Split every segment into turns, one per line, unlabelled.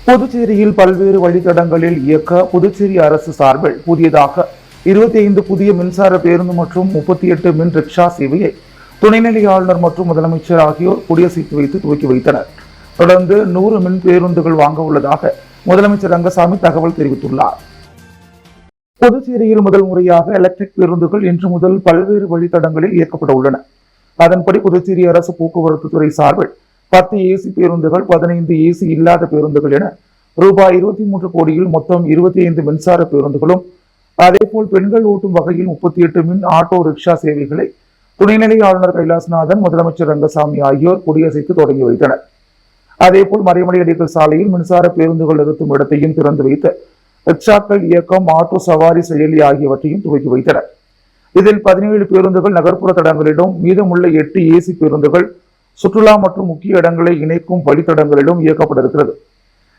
புதுச்சேரியில் பல்வேறு வழித்தடங்களில் இயக்க புதுச்சேரி அரசு சார்பில் புதியதாக 25 புதிய மின்சார பேருந்து மற்றும் 38 மின் ரிக்ஷா சேவையை துணைநிலை ஆளுநர் மற்றும் முதலமைச்சர் ஆகியோர் கொடியசைத்து வைத்து துவக்கி வைத்தனர். தொடர்ந்து 100 மின் பேருந்துகள் வாங்க உள்ளதாக முதலமைச்சர் ரங்கசாமி தகவல் தெரிவித்துள்ளார். புதுச்சேரியில் முதல் முறையாக எலக்ட்ரிக் பேருந்துகள் இன்று முதல் பல்வேறு வழித்தடங்களில் இயக்கப்பட உள்ளன. அதன்படி புதுச்சேரி அரசு போக்குவரத்து துறை சார்பில் 10 ஏசி பேருந்துகள், 15 ஏசி இல்லாத பேருந்துகள் என ரூபாய் 23 கோடியில் மொத்தம் 25 மின்சார பேருந்துகளும், அதேபோல் பெண்கள் ஓட்டும் வகையில் 38 மின் ஆட்டோ ரிக்ஷா சேவைகளை துணைநிலை ஆளுநர் கைலாசநாதன், முதலமைச்சர் ரங்கசாமி ஆகியோர் கொடியசைத்து தொடங்கி வைத்தனர். அதேபோல் மறைமலை அடிகள் சாலையில் மின்சார பேருந்துகள் நிறுத்தும் இடத்தையும் திறந்து வைத்து ரிக்ஷாக்கள் இயக்கம், ஆட்டோ சவாரி செயலி ஆகியவற்றையும் துவக்கி வைத்தனர். இதில் 17 பேருந்துகள் நகர்ப்புற தடங்களிலும், மீதமுள்ள 8 ஏசி பேருந்துகள் சுற்றுலா மற்றும் முக்கிய இடங்களை இணைக்கும் வழித்தடங்களிலும் இயக்கப்பட இருக்கிறது.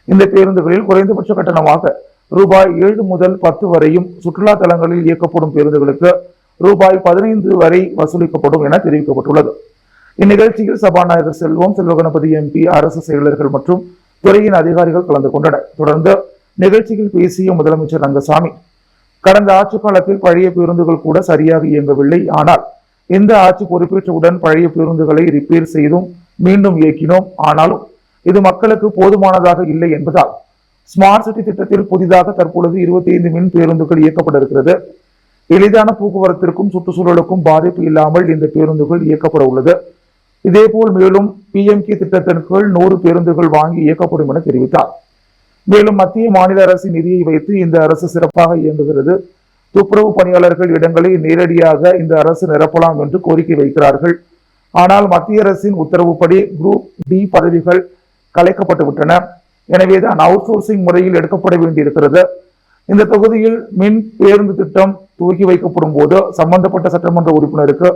இந்த பேருந்துகளில் குறைந்தபட்ச கட்டணமாக ரூபாய் 7 முதல் 10 வரையும், சுற்றுலா தலங்களில் இயக்கப்படும் பேருந்துகளுக்கு ரூபாய் 15 வரை வசூலிக்கப்படும் என தெரிவிக்கப்பட்டுள்ளது. இந்நிகழ்ச்சியில் சபாநாயகர் செல்வம், செல்வகணபதி எம்பி, அரசு செயலர்கள் மற்றும் துறையின் அதிகாரிகள் கலந்து கொண்டனர். தொடர்ந்து நிகழ்ச்சியில் பேசிய முதலமைச்சர் ரங்கசாமி, கடந்த ஆட்சி காலத்தில் பழைய பேருந்துகள் கூட சரியாக இயங்கவில்லை. ஆனால் இந்த ஆட்சி பொறுப்பேற்றவுடன் பழைய பேருந்துகளை ரிப்பேர் செய்தும் மீண்டும் இயக்கினோம். ஆனாலும் இது மக்களுக்கு போதுமானதாக இல்லை என்பதால் ஸ்மார்ட் சிட்டி திட்டத்தில் புதிதாக தற்பொழுது 25 மின் பேருந்துகள் இயக்கப்பட இருக்கிறது. எளிதான போக்குவரத்திற்கும் சுற்றுச்சூழலுக்கும் பாதிப்பு இல்லாமல் இந்த பேருந்துகள் இயக்கப்பட உள்ளது. இதேபோல் மேலும் PMK திட்டத்தின் கீழ் 100 பேருந்துகள் வாங்கி இயக்கப்படும் என தெரிவித்தார். மேலும் மத்திய மாநில அரசின் நிதியை வைத்து இந்த அரசு சிறப்பாக இயங்குகிறது. துப்புரவு பணியாளர்கள் இடங்களை நேரடியாக இந்த அரசு நிரப்பலாம் என்று கோரிக்கை வைக்கிறார்கள். ஆனால் மத்திய அரசின் உத்தரவுப்படி குரூப் டி பதவிகள் கலைக்கப்பட்டு விட்டன. எனவேதான் அவுட் சோர்சிங் முறையில் எடுக்கப்பட வேண்டியிருக்கிறது. இந்த தொகுதியில் மின் பேருந்து திட்டம் துவக்கி வைக்கப்படும் போது சம்பந்தப்பட்ட சட்டமன்ற உறுப்பினருக்கு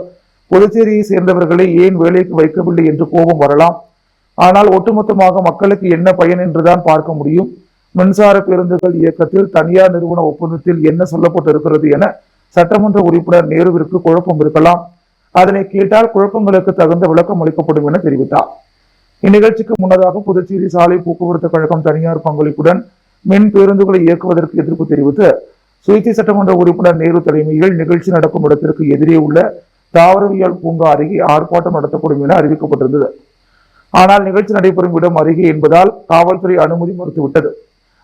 புதுச்சேரியை சேர்ந்தவர்களை ஏன் வேலைக்கு வைக்கவில்லை என்று கோபம் வரலாம். ஆனால் ஒட்டுமொத்தமாக மக்களுக்கு என்ன பயன் என்றுதான் பார்க்க முடியும். மின்சார பேருந்துகள் இயக்கத்தில் தனியார் நிறுவன ஒப்பந்தத்தில் என்ன சொல்லப்பட்டு இருக்கிறது என சட்டமன்ற உறுப்பினர் நேருவிற்கு குழப்பம் இருக்கலாம். அதனை கேட்டால் குழப்பங்களுக்கு தகுந்த விளக்கம் அளிக்கப்படும் என தெரிவித்தார். இந்நிகழ்ச்சிக்கு முன்னதாக புதுச்சேரி சாலை போக்குவரத்து கழகம் தனியார் பங்களிப்புடன் மின் பேருந்துகளை இயக்குவதற்கு எதிர்ப்பு தெரிவித்து சுயேட்சை சட்டமன்ற உறுப்பினர் நேரு தலைமையில் நிகழ்ச்சி நடக்கும் இடத்திற்கு எதிரே உள்ள தாவரவியல் பூங்கா அருகே ஆர்ப்பாட்டம் நடத்தப்படும் என அறிவிக்கப்பட்டிருந்தது. ஆனால் நிகழ்ச்சி நடைபெறும் இடம் அருகே என்பதால் காவல்துறை அனுமதி மறுத்துவிட்டது.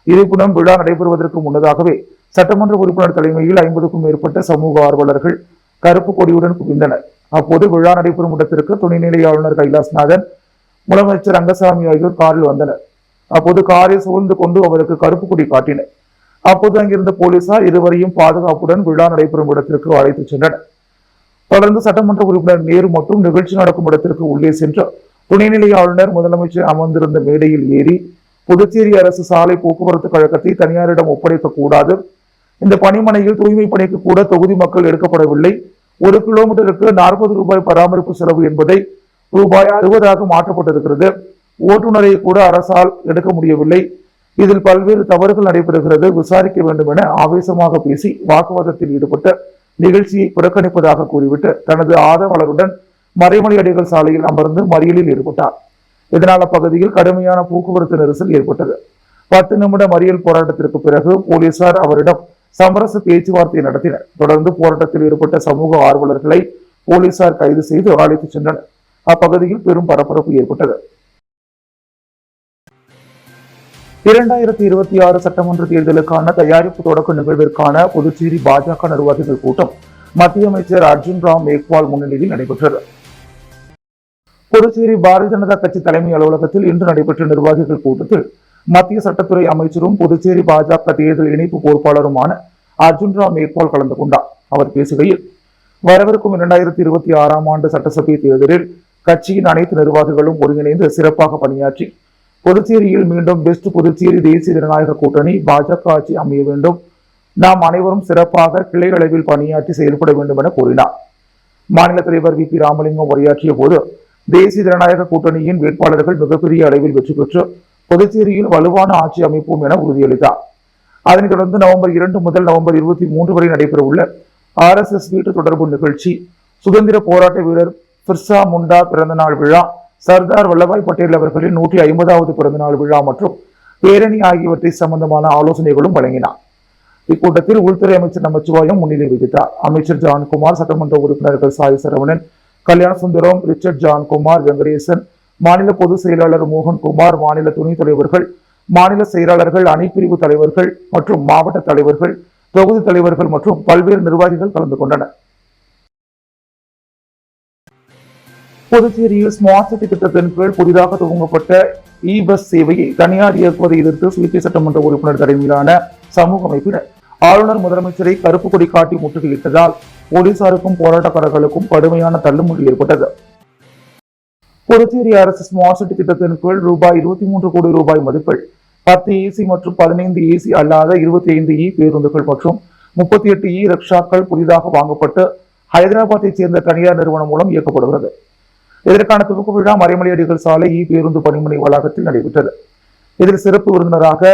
இருப்பினும் விழா நடைபெறுவதற்கு முன்னதாகவே சட்டமன்ற உறுப்பினர் தலைமையில் 50க்கும் மேற்பட்ட சமூக ஆர்வலர்கள் கருப்பு கொடியுடன் குவிந்தனர். அப்போது விழா நடைபெறும் இடத்திற்கு துணைநிலை ஆளுநர் கைலாசநாதன், முதலமைச்சர் ரங்கசாமி ஆகியோர் காரில் வந்தனர். அப்போது காரை சூழ்ந்து கொண்டு அவருக்கு கருப்பு கொடி காட்டினர். அப்போது அங்கிருந்த போலீசார் இருவரையும் பாதுகாப்புடன் விழா நடைபெறும் இடத்திற்கு அழைத்துச் சென்றனர். தொடர்ந்து சட்டமன்ற உறுப்பினர் நேரு மற்றும் நிகழ்ச்சி நடக்கும் இடத்திற்கு உள்ளே சென்று துணைநிலை ஆளுநர், முதலமைச்சர் அமர்ந்திருந்த மேடையில் ஏறி புதுச்சேரி அரசு சாலை போக்குவரத்து கழகத்தை தனியாரிடம் ஒப்படைக்க கூடாது, இந்த பணிமனையில் தூய்மை பணிக்கு கூட தொகுதி மக்கள் எடுக்கப்படவில்லை, 1 கிலோமீட்டருக்கு 40 ரூபாய் பராமரிப்பு செலவு என்பதை ரூபாய் 60ஆக மாற்றப்பட்டிருக்கிறது, ஓட்டுநரை கூட அரசால் எடுக்க முடியவில்லை, இதில் பல்வேறு தவறுகள் நடைபெறுகிறது, விசாரிக்க வேண்டும் என ஆவேசமாக பேசி வாக்குவாதத்தில் ஈடுபட்டு நிகழ்ச்சியை புறக்கணிப்பதாக கூறிவிட்டு தனது ஆதரவாளருடன் மறைமலை அடிகள் சாலையில் அமர்ந்து மறியலில் ஈடுபட்டார். இதனால் அப்பகுதியில் கடுமையான போக்குவரத்து நெரிசல் ஏற்பட்டது. 10 நிமிட மறியல் போராட்டத்திற்கு பிறகு போலீசார் அவரிடம் சமரச பேச்சுவார்த்தை நடத்தினர். தொடர்ந்து போராட்டத்தில் ஈடுபட்ட சமூக ஆர்வலர்களை போலீசார் கைது செய்து அழைத்துச் சென்றனர். அப்பகுதியில் பெரும் பரபரப்பு ஏற்பட்டது. 2026 சட்டமன்ற தேர்தலுக்கான தயாரிப்பு தொடக்க நிகழ்விற்கான புதுச்சேரி பாஜக நிர்வாகிகள் கூட்டம் மத்திய அமைச்சர் அர்ஜுன் ராம் மேக்வால் முன்னிலையில் நடைபெற்றது. புதுச்சேரி பாரதிய ஜனதா கட்சி தலைமை அலுவலகத்தில் இன்று நடைபெற்ற நிர்வாகிகள் கூட்டத்தில் மத்திய சட்டத்துறை அமைச்சரும் புதுச்சேரி பாஜக தேர்தல் இணைப்பு பொறுப்பாளருமான அர்ஜுன் ராம் மேக்வால் கலந்து கொண்டார். அவர் பேசுகையில், வரவிருக்கும் 2026ஆம் ஆண்டு சட்டசபை தேர்தலில் கட்சியின் அனைத்து நிர்வாகிகளும் ஒருங்கிணைந்து சிறப்பாக பணியாற்றி புதுச்சேரியில் மீண்டும் பெஸ்ட் புதுச்சேரி தேசிய ஜனநாயக கூட்டணி பாஜக ஆட்சி அமைய வேண்டும், நாம் அனைவரும் சிறப்பாக கிளை அளவில் பணியாற்றி செயல்பட வேண்டும் என கூறினார். மாநில தலைவர் VP ராமலிங்கம் உரையாற்றிய போது, தேசிய ஜனநாயக கூட்டணியின் வேட்பாளர்கள் மிகப்பெரிய அளவில் வெற்றி பெற்று புதுச்சேரியில் வலுவான ஆட்சி அமைப்போம் என உறுதியளித்தார். அதனைத் தொடர்ந்து நவம்பர் 2 முதல் நவம்பர் 23 வரை நடைபெறவுள்ள RSS வீட்டு தொடர்பு நிகழ்ச்சி, சுதந்திர போராட்ட வீரர் பிர்சா முண்டா பிறந்தநாள் விழா, சர்தார் வல்லபாய் பட்டேல் அவர்களின் 150வது பிறந்தநாள் விழா மற்றும் பேரணி ஆகியவற்றை சம்பந்தமான ஆலோசனைகளும் வழங்கினார். இக்கூட்டத்தில் உள்துறை அமைச்சர் நமச்சிவாயம் முன்னிலை வகித்தார். அமைச்சர் ஜான்குமார், சட்டமன்ற உறுப்பினர்கள் சாய் சரவணன், கல்யாண சுந்தரம், ரிச்சர்ட் ஜான்குமார், வெங்கடேசன், மாநில பொதுச் செயலாளர் மோகன்குமார், மாநில துணைத் தலைவர்கள், மாநில செயலாளர்கள், அணிப்பிரிவு தலைவர்கள் மற்றும் மாவட்ட தலைவர்கள், தொகுதி தலைவர்கள் மற்றும் பல்வேறு நிர்வாகிகள் கலந்து கொண்டனர். புதுச்சேரியில் ஸ்மார்ட் சிட்டி திட்டத்தின் கீழ் புதிதாக துவங்கப்பட்ட பஸ் சேவையை தனியார் இயக்குவதை எதிர்த்து சுயேட்சை சட்டமன்ற உறுப்பினர் தலைமையிலான சமூக அமைப்பினர் ஆளுநர், முதலமைச்சரை கருப்பு கொடி காட்டி முற்றுகையிட்டதால் போலீசாருக்கும் போராட்டக்காரர்களுக்கும் கடுமையான தள்ளுமுடி ஏற்பட்டது. புதுச்சேரி அரசு ஸ்மார்ட் சிட்டி திட்டத்தின் கீழ் ரூபாய் 23 கோடி ரூபாய் மதிப்பில் 10 ஏசி மற்றும் 15 ஏசி அல்லாத 25 பேருந்துகள் மற்றும் 38 ரிக்ஷாக்கள் புதிதாக வாங்கப்பட்டு ஹைதராபாத்தை சேர்ந்த தனியார் நிறுவனம் மூலம் இயக்கப்படுகிறது. இதற்கான துவக்க விழா மறைமலையடிகள் சாலை பேருந்து பணிமனை வளாகத்தில் நடைபெற்றது. இதில் சிறப்பு விருந்தினராக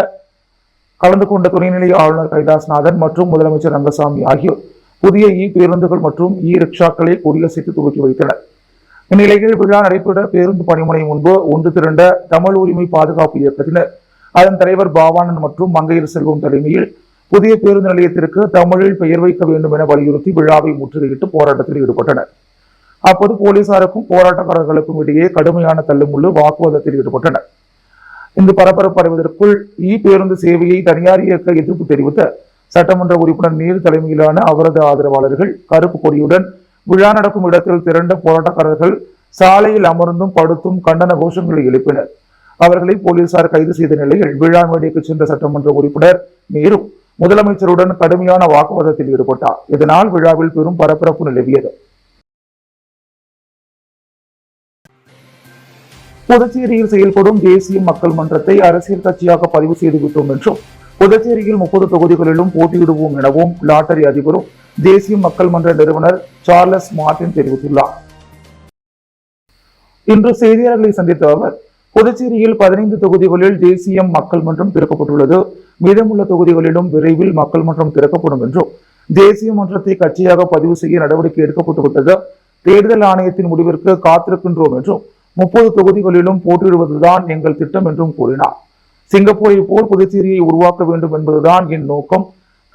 கலந்து கொண்ட துணைநிலை ஆளுநர் கைலாஸ்நாதன் மற்றும் முதலமைச்சர் ரங்கசாமி ஆகியோர் புதிய பேருந்துகள் மற்றும் ரிக்ஷாக்களை கொடியசைத்து துவக்கி வைத்தனர். இந்நிலையில் விழா நடைபெற்ற பேருந்து பணிமனை முன்பு ஒன்று திரண்ட தமிழ் உரிமை பாதுகாப்பு இயக்கத்தினர், அதன் தலைவர் பாவானன் மற்றும் மங்கையர் செல்வம் தலைமையில் புதிய பேருந்து நிலையத்திற்கு தமிழில் பெயர் வைக்க வேண்டும் என வலியுறுத்தி விழாவை முற்றுகையிட்டு போராட்டத்தில் ஈடுபட்டனர். அப்போது போலீசாருக்கும் போராட்டக்காரர்களுக்கும் இடையே கடுமையான தள்ளுமுள்ளு வாக்குவாதத்தில் ஈடுபட்டனர். இந்த பரபரப்பு அடைவதற்குள் பேருந்து சேவையை தனியார் இயக்க எதிர்ப்பு தெரிவித்த சட்டமன்ற உறுப்பினர் நீர் தலைமையிலான அவரது ஆதரவாளர்கள் கருப்பு கொடியுடன் விழா நடக்கும் இடத்தில் திரண்ட போராட்டக்காரர்கள் சாலையில் அமர்ந்தும் படுத்தும் கண்டன கோஷங்களை எழுப்பினர். அவர்களை போலீசார் கைது செய்த நிலையில் விழா மேடைக்கு சென்ற சட்டமன்ற உறுப்பினர் நேரு முதலமைச்சருடன் கடுமையான வாக்குவாதத்தில் ஈடுபட்டார். இதனால் விழாவில் பெரும் பரபரப்பு நிலவியது. புதுச்சேரியில் செயல்படும் தேசிய மக்கள் மன்றத்தை அரசியல் கட்சியாக பதிவு செய்து விட்டோம் என்றும் புதுச்சேரியில் 30 தொகுதிகளிலும் போட்டியிடுவோம் எனவும் லாட்டரி அதிபரும் தேசிய மக்கள் மன்ற நிறுவனர் சார்லஸ் மார்டின் தெரிவித்துள்ளார். இன்று செய்தியாளர்களை சந்தித்த அவர், புதுச்சேரியில் 15 தொகுதிகளில் தேசிய மக்கள் மன்றம் திறக்கப்பட்டுள்ளது. மீதமுள்ள தொகுதிகளிலும் விரைவில் மக்கள் மன்றம் திறக்கப்படும் என்றும் தேசிய மன்றத்தை கட்சியாக பதிவு செய்ய நடவடிக்கை எடுக்கப்பட்டுவிட்டது. தேர்தல் ஆணையத்தின் முடிவிற்கு காத்திருக்கின்றோம் என்றும் 30 தொகுதிகளிலும் போட்டியிடுவதுதான் எங்கள் திட்டம் என்றும் கூறினார். சிங்கப்பூரை போல் புதுச்சேரியை உருவாக்க வேண்டும் என்பதுதான் என் நோக்கம்.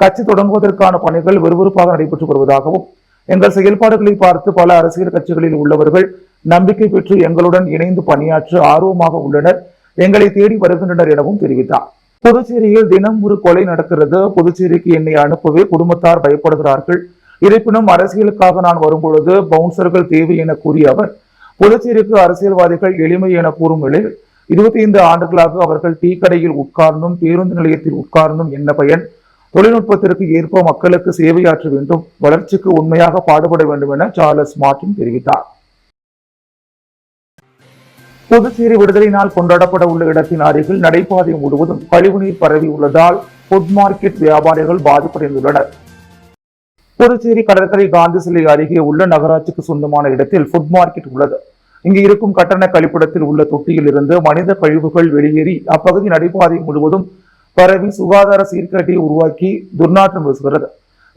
கட்சி தொடங்குவதற்கான பணிகள் விறுவிறுப்பாக நடைபெற்று வருவதாகவும் எங்கள் செயல்பாடுகளை பார்த்து பல அரசியல் கட்சிகளில் உள்ளவர்கள் நம்பிக்கை பெற்று எங்களுடன் இணைந்து பணியாற்ற ஆர்வமாக உள்ளனர், எங்களை தேடி வருகின்றனர் எனவும் தெரிவித்தார். புதுச்சேரியில் தினம் ஒரு கொலை நடக்கிறது. புதுச்சேரிக்கு என்னை அனுப்பவே குடும்பத்தார் பயப்படுகிறார்கள். இருப்பினும் அரசியலுக்காக நான் வரும்பொழுது பவுன்சர்கள் தேவை என கூறிய அவர், புதுச்சேரிக்கு அரசியல்வாதிகள் எளிமை என கூறும் நிலையில் 25 ஆண்டுகளாக அவர்கள் டீ கடையில் உட்கார்ந்தும் பேருந்து நிலையத்தில் உட்கார்ந்தும் என்ன பயன்? தொழில்நுட்பத்திற்கு ஏற்ப மக்களுக்கு சேவையாற்ற வேண்டும், வளர்ச்சிக்கு உண்மையாக பாடுபட வேண்டும் என சார்லஸ் மார்டின் தெரிவித்தார். புதுச்சேரி விடுதலை நாள் கொண்டாடப்பட உள்ள இடத்தின் அருகில் நடைபாதை முழுவதும் கழிவுநீர் பரவி உள்ளதால் ஃபுட் மார்க்கெட் வியாபாரிகள் பாதிப்படைந்துள்ளனர். புதுச்சேரி கடற்கரை காந்தி சிலை அருகே உள்ள நகராட்சிக்கு சொந்தமான இடத்தில் ஃபுட் மார்க்கெட் உள்ளது. இங்கு இருக்கும் கட்டண கழிப்பிடத்தில் உள்ள தொட்டியில் இருந்து மனித கழிவுகள் வெளியேறி அப்பகுதி நடைபாதை முழுவதும் பரவி சுகாதார சீர்கேட்டை உருவாக்கி துர்நாற்றம் வீசுகிறது.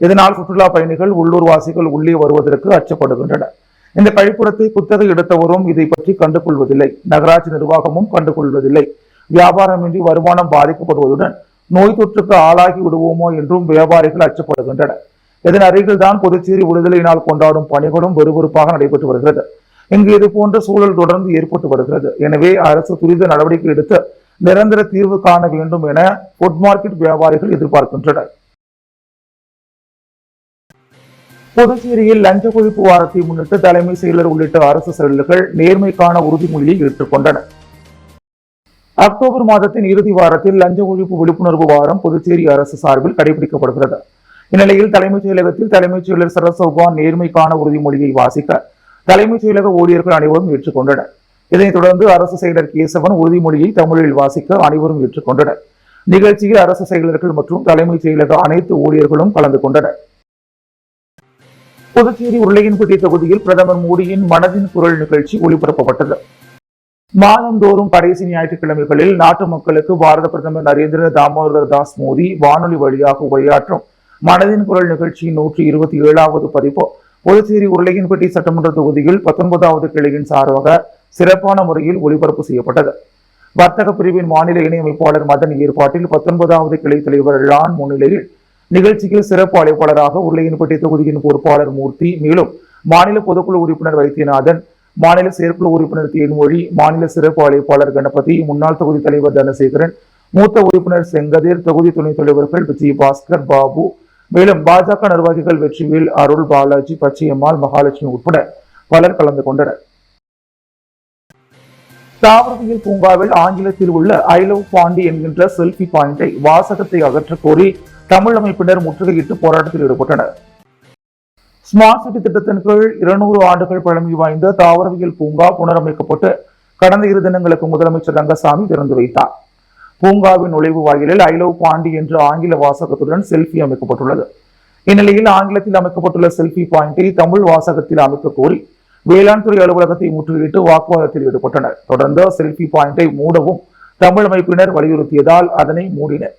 இதனால் சுற்றுலா பயணிகள், உள்ளூர் வாசிகள் உள்ளே வருவதற்கு அச்சப்படுகின்றனர். இந்த கழிப்பிடத்தை குத்தகை எடுத்தவரும் இதை பற்றி கண்டுகொள்வதில்லை. நகராட்சி நிர்வாகமும் கண்டுகொள்வதில்லை. வியாபாரமின்றி வருமானம் பாதிக்கப்படுவதுடன் நோய் தொற்றுக்கு ஆளாகி விடுவோமோ என்றும் வியாபாரிகள் அச்சப்படுகின்றனர். இதன் அருகில் தான் புதுச்சேரி விடுதலை நாள் கொண்டாடும் பணிகளும் விறுவிறுப்பாக நடைபெற்று வருகிறது. இங்கு இது போன்ற சூழல் தொடர்ந்து ஏற்பட்டு வருகிறது. எனவே அரசு துரித நடவடிக்கை எடுத்து நிரந்தர தீர்வு காண வேண்டும் என ஃபுட் மார்க்கெட் வியாபாரிகள் எதிர்பார்க்கின்றனர். புதுச்சேரியில் லஞ்ச ஒழிப்பு வாரத்தை முன்னிட்டு தலைமை செயலர் உள்ளிட்ட அரசு செயலர்கள் நேர்மைக்கான உறுதிமொழியை ஏற்றுக்கொண்டனர். அக்டோபர் மாதத்தின் இறுதி வாரத்தில் லஞ்ச ஒழிப்பு விழிப்புணர்வு வாரம் புதுச்சேரி அரசு சார்பில் கடைபிடிக்கப்படுகிறது. இந்நிலையில் தலைமைச் செயலகத்தில் தலைமைச் செயலர் சரத் சௌகான் நேர்மைக்கான உறுதிமொழியை வாசிக்க தலைமைச் செயலக ஊழியர்கள் அனைவரும் ஏற்றுக்கொண்டனர். இதனைத் தொடர்ந்து அரசு செயலர் கேசவன் உறுதிமொழியை தமிழில் வாசிக்க அனைவரும் ஏற்றுக்கொண்டனர். நிகழ்ச்சியில் அரசு செயலர்கள் மற்றும் தலைமைச் செயலக அனைத்து ஊழியர்களும் கலந்து கொண்டனர். புதுச்சேரி உருளையன்பட்டி தொகுதியில் பிரதமர் மோடியின் மனதின் குரல் நிகழ்ச்சி ஒளிபரப்பப்பட்டது. மாதந்தோறும் கடைசி ஞாயிற்றுக்கிழமைகளில் நாட்டு மக்களுக்கு பாரத பிரதமர் நரேந்திர தாமோதர் தாஸ் மோடி வானொலி வழியாக உரையாற்றும் மனதின் குரல் நிகழ்ச்சியின் 127வது பதிப்பு புதுச்சேரி உருளையன்பட்டி சட்டமன்ற தொகுதியில் 19வது கிளையின் சார்பாக சிறப்பான முறையில் ஒளிபரப்பு செய்யப்பட்டது. வர்த்தக பிரிவின் மாநில இணையமைப்பாளர் மதன் ஏற்பாட்டில் 19வது கிளை தலைவர் ரான் முன்னிலையில் நிகழ்ச்சியில் சிறப்பு அழைப்பாளராக உருளையன்பட்டி தொகுதியின் பொறுப்பாளர் மூர்த்தி, மேலும் மாநில பொதுக்குழு உறுப்பினர் வைத்தியநாதன், மாநில செயற்குழு உறுப்பினர் தேன்மொழி, மாநில சிறப்பு அழைப்பாளர் கணபதி, முன்னாள் தொகுதி தலைவர் தனசேகரன், மூத்த உறுப்பினர் செங்கதிர், தொகுதி துணைத் தலைவர்கள் விஜயபாஸ்கர், பாபு, மேலும் பாஜக நிர்வாகிகள் வெற்றிவேல், அருள், பாலாஜி, பச்சையம்மாள், மகாலட்சுமி உட்பட பலர் கலந்து கொண்டனர். தாவரவியல் பூங்காவில் ஆங்கிலத்தில் உள்ள ஐ லவ் பாண்டி என்கின்ற செல்ஃபி பாயிண்டை வாசகத்தை அகற்ற கோரி தமிழ் அமைப்பினர் முற்றுகையிட்டு போராட்டத்தில் ஈடுபட்டனர். ஸ்மார்ட் சிட்டி திட்டத்தின் கீழ் 200 ஆண்டுகள் பழமை வாய்ந்த தாவரவியல் பூங்கா புனரமைக்கப்பட்டு கடந்த 2 தினங்களுக்கு முதலமைச்சர் ரங்கசாமி திறந்து வைத்தார். பூங்காவின் நுழைவு வாயிலில் ஐ லவ் பாண்டி என்ற ஆங்கில வாசகத்துடன் செல்ஃபி அமைக்கப்பட்டுள்ளது. இந்நிலையில் ஆங்கிலத்தில் அமைக்கப்பட்டுள்ள செல்ஃபி பாயிண்டை தமிழ் வாசகத்தில் அமைக்க கோரி வேளாண் துறை அலுவலகத்தை முற்றுகையிட்டு வாக்குவாதத்தில் ஈடுபட்டனர். தொடர்ந்து செல்ஃபி பாயிண்டை மூடவும் தமிழ் அமைப்பினர் வலியுறுத்தியதால் அதனை மூடினர்.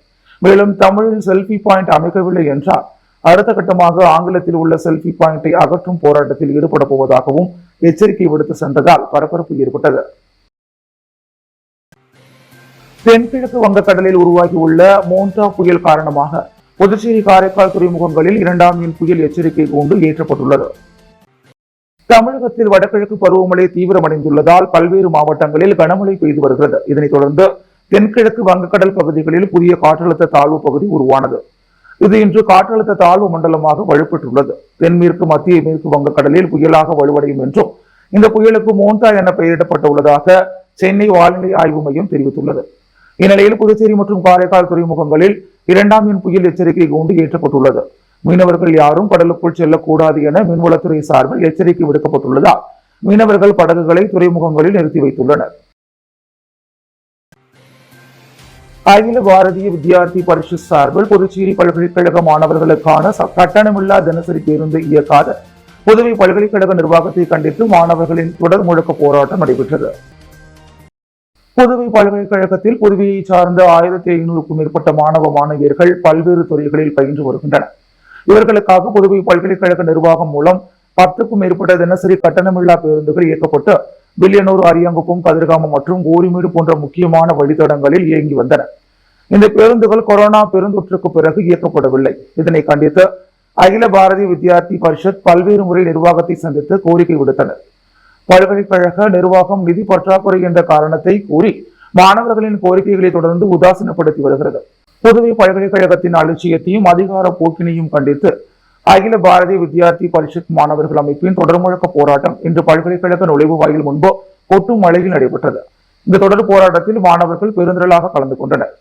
மேலும் தமிழில் செல்ஃபி பாயிண்ட் அமைக்கவில்லை என்றால் அடுத்த கட்டமாக ஆங்கிலத்தில் உள்ள செல்ஃபி பாயிண்டை அகற்றும் போராட்டத்தில் ஈடுபட போவதாகவும் எச்சரிக்கை விடுத்து சென்றதால் பரபரப்பு ஏற்பட்டது. தென்கிழக்கு வங்கக்கடலில் உருவாகியுள்ள மோண்டா புயல் காரணமாக புதுச்சேரி, காரைக்கால் துறைமுகங்களில் 2ஆம் எண் புயல் எச்சரிக்கை கூண்டு ஏற்றப்பட்டுள்ளது. தமிழகத்தில் வடகிழக்கு பருவமழை தீவிரமடைந்துள்ளதால் பல்வேறு மாவட்டங்களில் கனமழை பெய்து வருகிறது. இதனைத் தொடர்ந்து தென்கிழக்கு வங்கக்கடல் பகுதிகளில் புதிய காற்றழுத்த தாழ்வு பகுதி உருவானது. இது இன்று காற்றழுத்த தாழ்வு மண்டலமாக வலுப்பெற்றுள்ளது. தென்மேற்கு மத்திய மேற்கு வங்கக்கடலில் புயலாக வலுவடையும் என்றும் இந்த புயலுக்கு மோண்டா என பெயரிடப்பட்டுள்ளதாக சென்னை வானிலை ஆய்வு மையம் தெரிவித்துள்ளது. இந்நிலையில் புதுச்சேரி மற்றும் காரைக்கால் துறைமுகங்களில் 2ஆம் எண் புயல் எச்சரிக்கை கூண்டு ஏற்றப்பட்டுள்ளது. மீனவர்கள் யாரும் கடலுக்குள் செல்லக்கூடாது என மீன்வளத்துறை சார்பில் எச்சரிக்கை விடுக்கப்பட்டுள்ளதால் மீனவர்கள் படகுகளை துறைமுகங்களில் நிறுத்தி வைத்துள்ளனர். அகில பாரதிய வித்யார்த்தி பரிஷத் சார்பில் புதுச்சேரி பல்கலைக்கழக மாணவர்களுக்கான கட்டணமில்லா தினசரி பேருந்து இயக்காத புதுவை பல்கலைக்கழக நிர்வாகத்தை கண்டித்து மாணவர்களின் தொடர் முழக்க போராட்டம் நடைபெற்றது. புதுவை பல்கலைக்கழகத்தில் புதுவையை சார்ந்த 1500க்கும் மேற்பட்ட மாணவ மாணவியர்கள் பல்வேறு துறைகளில் பயின்று வருகின்றனர். இவர்களுக்காக புதுவை பல்கலைக்கழக நிர்வாகம் மூலம் 10க்கும் மேற்பட்ட தினசரி கட்டணமில்லா பேருந்துகள் இயக்கப்பட்டு வில்லியனூர், அரியாங்குப்பம், கதிர்காமம் மற்றும் கோரிமேடு போன்ற முக்கியமான வழித்தடங்களில் இயங்கி வந்தன. இந்த பேருந்துகள் கொரோனா பெருந்தொற்றுக்கு பிறகு இயக்கப்படவில்லை. இதனை கண்டித்து அகில பாரதிய வித்யார்த்தி பரிஷத் பல்வேறு முறை நிர்வாகத்தை சந்தித்து கோரிக்கை விடுத்தனர். பல்கலைக்கழக நிர்வாகம் நிதி பற்றாக்குறை என்ற காரணத்தை கூறி மாணவர்களின் கோரிக்கைகளை தொடர்ந்து உதாசீனப்படுத்தி வருகிறது. புதுவை பல்கலைக்கழகத்தின் அலட்சியத்தையும் அதிகார போக்கினையும் கண்டித்து அகில பாரதிய வித்யார்த்தி பரிஷத் மாணவர்கள் அமைப்பின் தொடர் முழக்க போராட்டம் இன்று பல்கலைக்கழக நுழைவு வாயில் முன்பு கொட்டும் மழையில் நடைபெற்றது. இந்த தொடர் போராட்டத்தில் மாணவர்கள் பெருந்திரளாக கலந்து கொண்டனர்.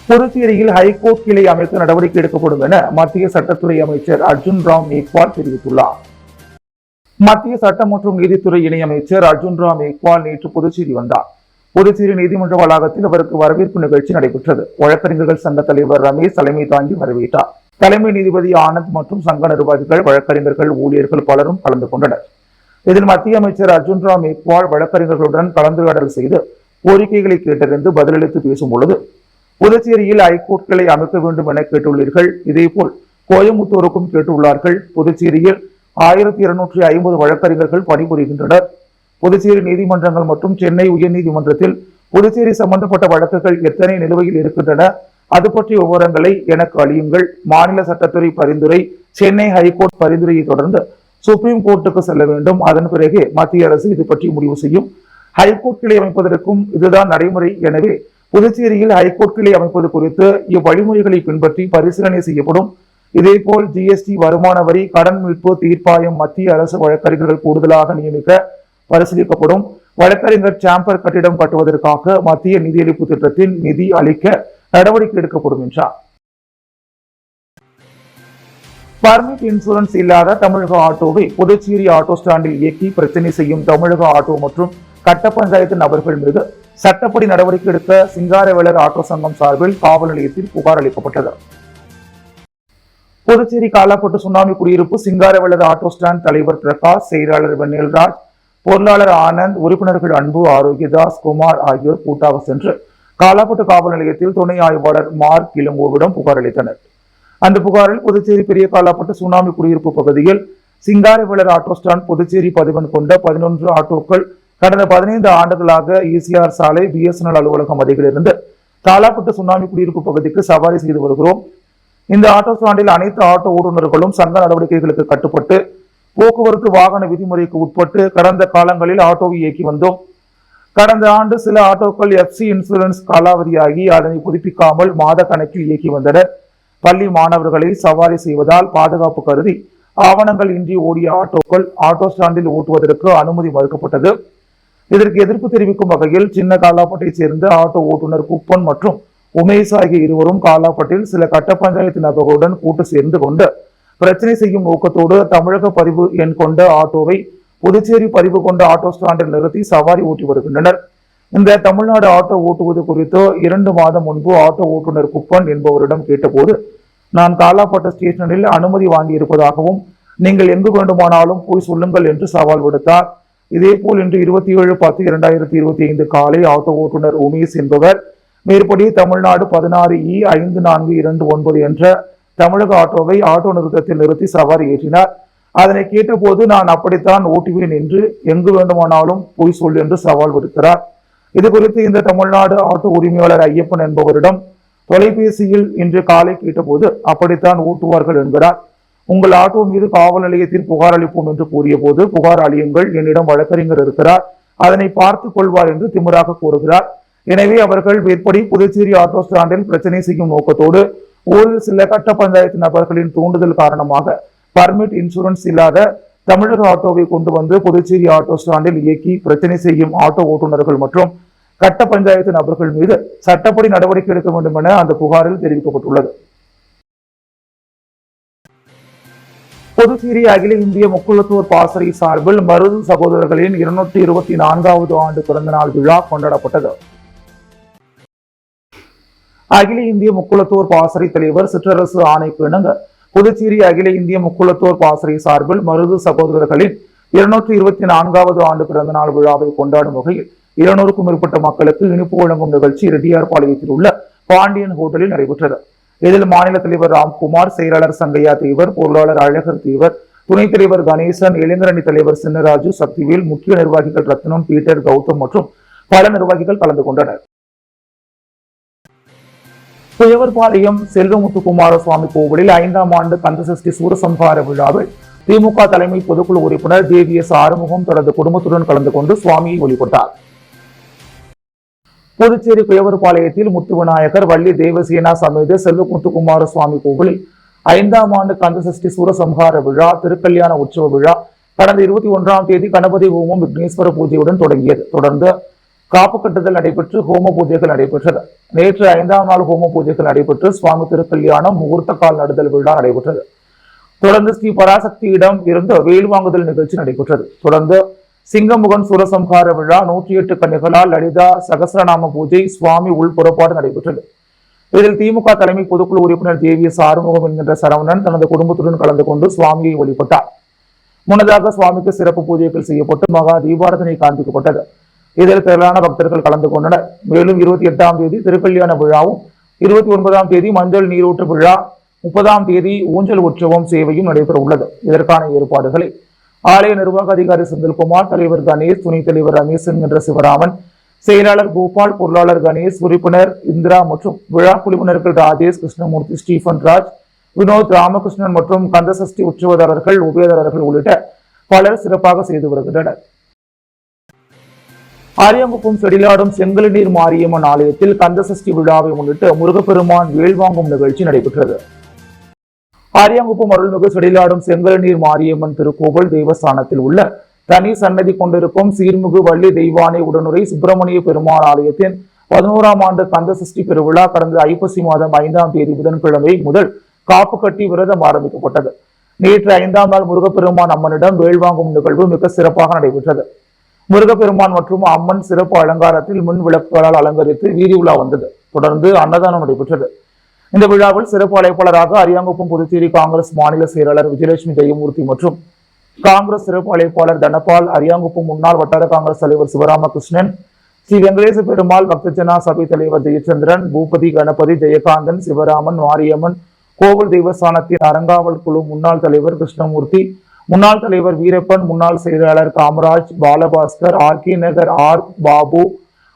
புதுச்சேரியில் ஹைகோர்ட் கிளை அமைக்க நடவடிக்கை எடுக்கப்படும் என மத்திய சட்டத்துறை அமைச்சர் அர்ஜுன் ராம் மேக்வால் தெரிவித்துள்ளார். மத்திய சட்டம் மற்றும் நீதித்துறை இணையமைச்சர் அர்ஜுன் ராம் மேக்வால் நேற்று புதுச்சேரி வந்தார். புதுச்சேரி நீதிமன்ற வளாகத்தில் அவருக்கு வரவேற்பு நிகழ்ச்சி நடைபெற்றது. வழக்கறிஞர்கள் சங்க தலைவர் ரமேஷ் தலைமை தாங்கி வரவேற்றார். தலைமை நீதிபதி ஆனந்த் மற்றும் சங்க நிர்வாகிகள், வழக்கறிஞர்கள், ஊழியர்கள் பலரும் கலந்து கொண்டனர். இதில் மத்திய அமைச்சர் அர்ஜுன் ராம் மேக்வால் வழக்கறிஞர்களுடன் கலந்துரையாடல் செய்து கோரிக்கைகளை கேட்டறிந்து பதிலளித்து பேசும் பொழுது, புதுச்சேரியில் ஹைகோர்ட் கிளை அமைக்க வேண்டும் என கேட்டுள்ளீர்கள். இதேபோல் கோயம்புத்தூருக்கும் கேட்டுள்ளார்கள். புதுச்சேரியில் 1250 வழக்கறிஞர்கள் பணிபுரிகின்றனர். புதுச்சேரி நீதிமன்றங்கள் மற்றும் சென்னை உயர்நீதிமன்றத்தில் புதுச்சேரி சம்பந்தப்பட்ட வழக்குகள் எத்தனை நிலுவையில் இருக்கின்றன, அது பற்றிய விவரங்களை எனக்கு அளியுங்கள். மாநில சட்டத்துறை பரிந்துரை, சென்னை ஹைகோர்ட் பரிந்துரையை தொடர்ந்து சுப்ரீம் கோர்ட்டுக்கு செல்ல வேண்டும். அதன் பிறகு மத்திய அரசு இது பற்றி முடிவு செய்யும். ஹைகோர்ட் கிளை அமைப்பதற்கும் இதுதான் நடைமுறை. எனவே புதுச்சேரியில் ஹைகோர்ட் கிளை அமைப்பது குறித்து இவ்வழிமுறைகளை பின்பற்றி பரிசீலனை செய்யப்படும். இதேபோல் ஜிஎஸ்டி, வருமான வரி, கடன் மீட்பு தீர்ப்பாயம், மத்திய அரசு வழக்கறிஞர்கள் கூடுதலாக நியமிக்க பரிசீலிக்கப்படும். வழக்கறிஞர் சாம்பர் கட்டிடம் கட்டுவதற்காக மத்திய நிதியளிப்பு திட்டத்தில் நிதி அளிக்க நடவடிக்கை எடுக்கப்படும் என்றார். பர்மிட் இன்சூரன்ஸ் இல்லாத தமிழக ஆட்டோவை புதுச்சேரி ஆட்டோ ஸ்டாண்டில் இயக்கி பிரச்சனை செய்யும் தமிழக ஆட்டோ மற்றும் கட்ட பஞ்சாயத்து நபர்கள் மீது சட்டப்படி நடவடிக்கை எடுக்க சிங்காரவேலர் ஆட்டோ சங்கம் சார்பில் காவல் நிலையத்தில் புகார் அளிக்கப்பட்டது. புதுச்சேரி காலாப்பட்டு சுனாமி குடியிருப்பு சிங்காரவேலர் ஆட்டோ ஸ்டாண்ட் தலைவர் பிரகாஷ், செயலாளர் வெண்ணில்ராஜ், பொருளாளர் ஆனந்த், உறுப்பினர்கள் அன்பு, ஆரோக்கியதாஸ், குமார் ஆகியோர் கூட்டாக சென்று காலாப்பட்டு காவல் நிலையத்தில் துணை ஆய்வாளர் மார்க் இளங்கோவிடம் புகார் அளித்தனர். அந்த புகாரில் புதுச்சேரி பெரிய காலாப்பட்டு சுனாமி குடியிருப்பு பகுதியில் சிங்காரவேலர் ஆட்டோ ஸ்டாண்ட் புதுச்சேரி பதிவன் கொண்ட 11 ஆட்டோக்கள் கடந்த 15 ஆண்டுகளாக ஈசிஆர் சாலை பிஎஸ்என்எல் அலுவலகம் அருகிலிருந்து காலாப்பட்டு சுனாமி குடியிருப்பு பகுதிக்கு சவாரி செய்து வருகிறோம். இந்த ஆட்டோ ஸ்டாண்டில் அனைத்து ஆட்டோ ஓட்டுநர்களும் சங்க நடவடிக்கைகளுக்கு கட்டுப்பட்டு போக்குவரத்து வாகன விதிமுறைக்கு உட்பட்டு கடந்த காலங்களில் ஆட்டோவை இயக்கி வந்தோம். கடந்த ஆண்டு சில ஆட்டோக்கள் எஃப்சி இன்சூரன்ஸ் காலாவதியாகி அதனை புதுப்பிக்காமல் மாத கணக்கில் இயக்கி வந்தனர். பள்ளி மாணவர்களை சவாரி செய்வதால் பாதுகாப்பு கருதி ஆவணங்கள் இன்றி ஓடிய ஆட்டோக்கள் ஆட்டோ ஸ்டாண்டில் ஓட்டுவதற்கு அனுமதி மறுக்கப்பட்டது. இதற்கு எதிர்ப்பு தெரிவிக்கும் வகையில் சின்ன காலாப்பட்டை சேர்ந்த ஆட்டோ ஓட்டுநர் குப்பன் மற்றும் உமேஷ் ஆகிய இருவரும் காலாப்பட்டில் சில கட்ட பஞ்சாயத்து நபர்களுடன் கூட்டு சேர்ந்து கொண்டு பிரச்சனை செய்யும் நோக்கத்தோடு தமிழக பதிவு எண் கொண்ட ஆட்டோவை புதுச்சேரி பதிவு கொண்ட ஆட்டோ ஸ்டாண்டில் நிறுத்தி சவாரி ஓட்டி வருகின்றனர். இந்த தமிழ்நாடு ஆட்டோ ஓட்டுவது குறித்து 2 மாதம் முன்பு ஆட்டோ ஓட்டுநர் குப்பன் என்பவரிடம் கேட்டபோது, நான் காலாப்பட்டு ஸ்டேஷனில் அனுமதி வாங்கியிருப்பதாகவும் நீங்கள் எங்கு வேண்டுமானாலும் போய் சொல்லுங்கள் என்று சவால் விடுத்தார். இதேபோல் இன்று 27/10/2025 காலை ஆட்டோ ஓட்டுநர் உமேஷ் என்பவர் மேற்படி தமிழ்நாடு 16E5429 என்ற தமிழக ஆட்டோவை ஆட்டோ நிறுத்தத்தில் நிறுத்தி சவாரி ஏற்றினார். அதனை கேட்டபோது நான் அப்படித்தான் ஓட்டுவேன் என்று எங்கு வேண்டுமானாலும் போய் சொல் என்று சவால் விடுக்கிறார். இது குறித்து இந்த தமிழ்நாடு ஆட்டோ உரிமையாளர் ஐயப்பன் என்பவரிடம் தொலைபேசியில் இன்று காலை கேட்டபோது அப்படித்தான் ஓட்டுவார்கள் என்கிறார். உங்கள் ஆட்டோ மீது காவல் நிலையத்தில் புகார் அளிப்போம் என்று கூறிய போது, புகார் அளியுங்கள், என்னிடம் வழக்கறிஞர் இருக்கிறார், அதனை பார்த்துக் கொள்வார் என்று திமிராக கூறுகிறார். எனவே அவர்கள் மேற்படி புதுச்சேரி ஆட்டோ ஸ்டாண்டில் பிரச்சனை செய்யும் நோக்கத்தோடு ஒரு சில கட்ட பஞ்சாயத்து நபர்களின் தூண்டுதல் காரணமாக பர்மிட் இன்சூரன்ஸ் இல்லாத தமிழக ஆட்டோவை கொண்டு வந்து புதுச்சேரி ஆட்டோ ஸ்டாண்டில் இயக்கி பிரச்சனை செய்யும் ஆட்டோ ஓட்டுநர்கள் மற்றும் கட்ட பஞ்சாயத்து நபர்கள் மீது சட்டப்படி நடவடிக்கை எடுக்க வேண்டும் என அந்த புகாரில் தெரிவிக்கப்பட்டுள்ளது. புதுச்சேரி அகில இந்திய முக்குளத்தூர் பாசறை சார்பில் மருது சகோதரர்களின் 224வது ஆண்டு பிறந்தநாள் விழா கொண்டாடப்பட்டது. அகில இந்திய முக்குளத்தூர் பாசறை தலைவர் சிற்றரசு ஆணைக்கு இணங்க புதுச்சேரி அகில இந்திய முக்குளத்தூர் பாசறை சார்பில் மருது சகோதரர்களின் 224வது ஆண்டு பிறந்தநாள் விழாவை கொண்டாடும் வகையில் 200க்கும் மேற்பட்ட மக்களுக்கு இனிப்பு வழங்கும் நிகழ்ச்சி ரெட்டியார்பாளையத்தில் உள்ள பாண்டியன் ஹோட்டலில் நடைபெற்றது. இதில் மாநில தலைவர் ராம்குமார், செயலாளர் சங்கையா தேவர், பொருளாளர் அழகர் தேவர், துணைத் தலைவர் கணேசன், இளைஞரணி தலைவர் சின்னராஜு, சக்திவேல், முக்கிய நிர்வாகிகள் ரத்னம், பீட்டர், கௌதம் மற்றும் பல நிர்வாகிகள் கலந்து கொண்டனர். குயவர்பாளையம் செல்வமுத்து குமாரசுவாமி கோவிலில் 5ஆம் ஆண்டு கந்தசஷ்டி சூரசம்ஹார விழாவில் திமுக தலைமை பொதுக்குழு உறுப்பினர் JVS ஆறுமுகம் தனது குடும்பத்துடன் கலந்து கொண்டு சுவாமியை வழிபட்டார். புதுச்சேரி குயவர்பாளையத்தில் முத்து விநாயகர், வள்ளி தேவசேனா சமேத செல்வமுத்து குமாரசுவாமி கோவிலில் 5ஆம் ஆண்டு கந்தசஷ்டி சூரசம்ஹார விழா திருக்கல்யாண உற்சவ விழா கடந்த 21ஆம் தேதி கணபதி ஹோமம் விக்னேஸ்வர பூஜையுடன் தொடங்கியது. தொடர்ந்து காப்பு கட்டுதல் நடைபெற்று ஹோம பூஜைகள் நடைபெற்றது. நேற்று 5ஆம் நாள் ஹோம பூஜைகள் நடைபெற்று சுவாமி திருக்கல்யாணம் முகூர்த்த கால் நடுதல் விழா நடைபெற்றது. தொடர்ந்து ஸ்ரீ பராசக்தியிடம் இருந்து வேல் வாங்குதல் நிகழ்ச்சி நடைபெற்றது. தொடர்ந்து சிங்கமுகன் சூரசம்ஹார விழா 108 கன்னிகளால் லலிதா சகசிரநாம பூஜை சுவாமி உள்புறப்பாடு நடைபெற்றது. இதில் திமுக தலைமை பொதுக்குழு உறுப்பினர் JVS ஆறுமுகம் என்கின்ற சரவணன் தனது குடும்பத்துடன் கலந்து கொண்டு சுவாமியை வழிபட்டார். முன்னதாக சுவாமிக்கு சிறப்பு பூஜைகள் செய்யப்பட்டு மகா தீபாரதனை காண்பிக்கப்பட்டது. இதில் திரளான பக்தர்கள் கலந்து கொண்டனர். மேலும் 28ஆம் தேதி திருக்கல்யாண விழாவும், 29ஆம் தேதி மஞ்சள் நீரூற்று விழா, 30ஆம் தேதி ஊஞ்சல் உற்சவம் சேவையும் நடைபெற உள்ளது. இதற்கான ஏற்பாடுகளை ஆலய நிர்வாக அதிகாரி செந்தில்குமார், தலைவர் கணேஷ், துணைத் தலைவர் ரமேஷ் என்கின்ற சிவராமன், செயலாளர் கோபால், பொருளாளர் கணேஷ், உறுப்பினர் இந்திரா மற்றும் விழா குழுவினர்கள் ராஜேஷ், கிருஷ்ணமூர்த்தி, ஸ்டீபன் ராஜ், வினோத், ராமகிருஷ்ணன் மற்றும் கந்தசஷ்டி உற்சவதாரர்கள், உபயதாரர்கள் உள்ளிட்ட பலர் சிறப்பாக செய்து வருகின்றனர். ஆரியங்குப்பம் செடிலாடும் செங்கலநீர் மாரியம்மன் ஆலயத்தில் கந்தசஷ்டி விழாவை முன்னிட்டு முருகப்பெருமான் வேல் வாங்கும் நிகழ்ச்சி நடைபெற்றது. ஆரியங்குப்பம் அருள்மிகு செடிலாடும் செங்கலநீர் மாரியம்மன் திருக்கோவில் தேவஸ்தானத்தில் உள்ள தனி சன்னதி கொண்டிருக்கும் சீர்மிகு வள்ளி தெய்வானை உடனுரை சுப்பிரமணிய பெருமாள் ஆலயத்தின் 11ஆம் ஆண்டு கந்தசஷ்டி பெருவிழா கடந்த ஐப்பசி மாதம் 5ஆம் தேதி புதன்கிழமை முதல் காப்பு கட்டி விரதம் ஆரம்பிக்கப்பட்டது. நேற்று 5ஆம் நாள் முருகப்பெருமான் அம்மனிடம் வேல் வாங்கும் நிகழ்வு மிக சிறப்பாக நடைபெற்றது. முருகப்பெருமான் மற்றும் அம்மன் சிறப்பு அலங்காரத்தில் மின் விளக்குகளால் அலங்கரித்து வீதி உலா வந்தது. தொடர்ந்து அன்னதானம் நடைபெற்றது. இந்த விழாவில் சிறப்பு அழைப்பாளராக அரியாங்குப்பம் புதுச்சேரி காங்கிரஸ் மாநில செயலாளர் விஜயலட்சுமி ஜெயமூர்த்தி மற்றும் காங்கிரஸ் சிறப்பு அழைப்பாளர் தனபால், அரியாங்குப்பம் முன்னாள் வட்டார காங்கிரஸ் தலைவர் சிவராமகிருஷ்ணன், ஸ்ரீ வெங்கடேச பெருமாள் பக்தஜனா சபை தலைவர் ஜெயச்சந்திரன், பூபதி, கணபதி, ஜெயகாந்தன், சிவராமன், மாரியம்மன் கோவில் தேவஸ்தானத்தின் அறங்காவல் குழு முன்னாள் தலைவர் கிருஷ்ணமூர்த்தி, முன்னாள் தலைவர் வீரப்பன், முன்னாள் செயலாளர் காமராஜ், பாலபாஸ்கர், ஆர்கே நகர் ஆர் பாபு,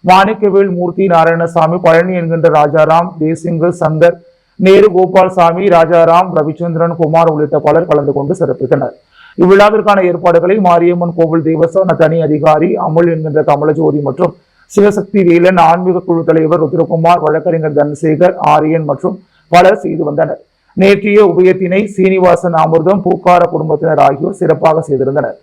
மாணிக்கவேல், மூர்த்தி, நாராயணசாமி, பழனி என்கின்ற ராஜாராம், தேசிங்கு, சங்கர், நேரு, கோபால்சாமி, ராஜாராம், ரவிச்சந்திரன், குமார் உள்ளிட்ட பலர் கலந்து கொண்டு சிறப்பித்தனர். இவ்விழாவிற்கான ஏற்பாடுகளை மாரியம்மன் கோவில் தேவஸ்தான தனி அதிகாரி அமுல் என்கின்ற கமலஜோதி மற்றும் சிவசக்தி வேலன், ஆன்மீக குழு தலைவர் ருத்ரகுமார், வழக்கறிஞர் தனசேகர், ஆரியன் மற்றும் பலர் செய்து வந்தனர். நேற்றைய உபயத்தினை சீனிவாசன், அமிர்தம், பூக்கார குடும்பத்தினர் ஆகியோர் சிறப்பாக செய்திருந்தனர்.